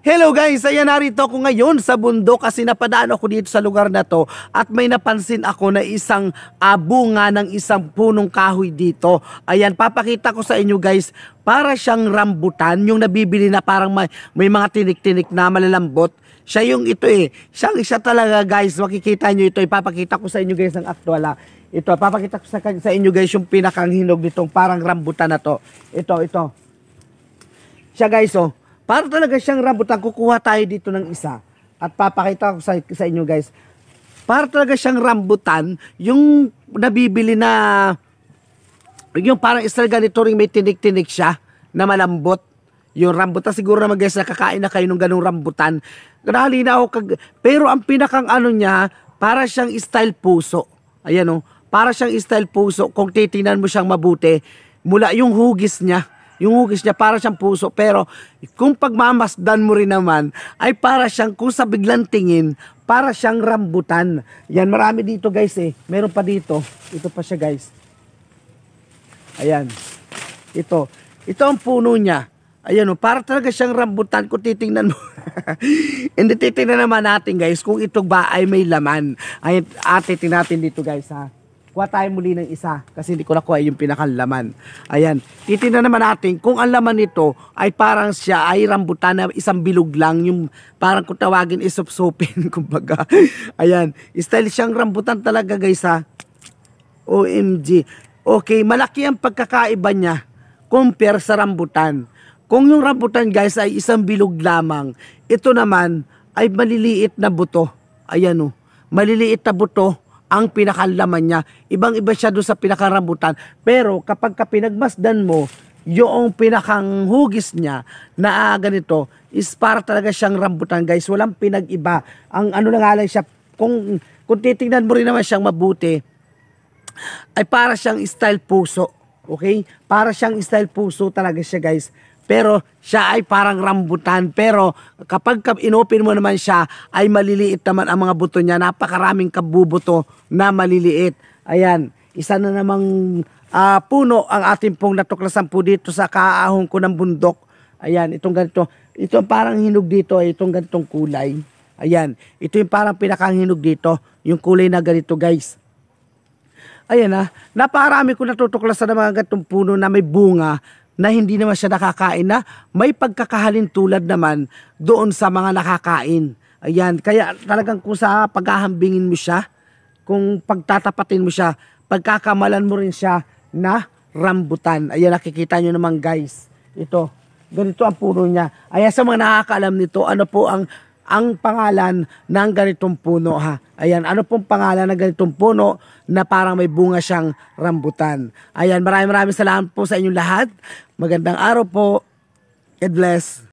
Hello guys, ayan narito ako ngayon sa bundok kasi napadaan ako dito sa lugar na to at may napansin ako na isang bunga ng isang punong kahoy dito. Ayan, papakita ko sa inyo guys, para siyang rambutan, yung nabibili na parang may mga tinik-tinik na malalambot. Siya yung ito siya talaga guys, makikita nyo ito, ipapakita ko sa inyo guys ang aktual. Ito, papakita ko sa inyo guys yung pinakang hinog nitong parang rambutan na to. Ito. Siya guys para talaga siyang rambutan, kukuha tayo dito ng isa. At papakita ko sa inyo guys. Para talaga siyang rambutan, yung nabibili na, yung parang isang ganito rin may tinik-tinik siya, na malambot. Yung rambutan, siguro naman guys, nakakain na kayo ng ganung rambutan. Nahali na ako, pero ang pinakang ano niya, para siyang style puso. Ayan para siyang style puso. Kung titingnan mo siyang mabuti, mula yung hugis niya, para siyang puso, pero kung pagmamasdan mo rin naman, ay para siyang, kung sa biglang tingin, para siyang rambutan. Yan, marami dito guys meron pa dito. Ito pa siya guys. Ayan. Ito ang puno niya. Ayan para talaga siyang rambutan kung titingnan mo. Hindi, titingnan naman natin guys kung ito ba ay may laman. Ayan, titingnan natin dito guys Kuha tayo muli ng isa kasi hindi ko nakuha yung pinakalaman. Ayan. Titingnan naman natin kung ang laman nito ay parang siya ay rambutan na isang bilog lang. Yung parang kung tawagin isupsupin. Kumbaga. Ayan. Style siyang rambutan talaga guys OMG. Okay. Malaki ang pagkakaiba niya compare sa rambutan. Kung yung rambutan guys ay isang bilog lamang, ito naman ay maliliit na buto. Ayan maliliit na buto ang pinakalaman niya. Ibang-iba siya doon sa pinakarambutan. Pero kapag pinagmasdan mo, yung pinakang hugis niya na ganito, is para talaga siyang rambutan guys. Walang pinag-iba. Ang ano na nga lang siya, kung titingnan mo rin naman siyang mabuti, ay para siyang style puso. Okay? Para siyang style puso talaga siya guys. Pero siya ay parang rambutan. Pero kapag inopen mo naman siya, ay maliliit naman ang mga buto niya. Napakaraming kabubuto na maliliit. Ayan, isa na namang puno ang ating pong natuklasan po dito sa kaahon ko ng bundok. Ayan, itong ganito. Ito parang hinog dito, itong ganitong kulay. Ayan, ito yung parang pinakahinog dito. Yung kulay na ganito guys. Ayan napakarami ko natutuklasan ng mga ganitong puno na may bunga na hindi naman siya nakakain na may pagkakahalin tulad naman doon sa mga nakakain. Ayan, kaya talagang kung sa paghahambingin mo siya, kung pagtatapatin mo siya, pagkakamalan mo rin siya na rambutan. Ayan, nakikita nyo naman guys. Ito, ganito ang puno niya. Ayan, sa mga nakakaalam nito, ano po ang pangalan ng ganitong puno Ayan, ano pong pangalan ng ganitong puno na parang may bunga siyang rambutan. Ayan, maraming salamat po sa inyong lahat. Magandang araw po. God bless.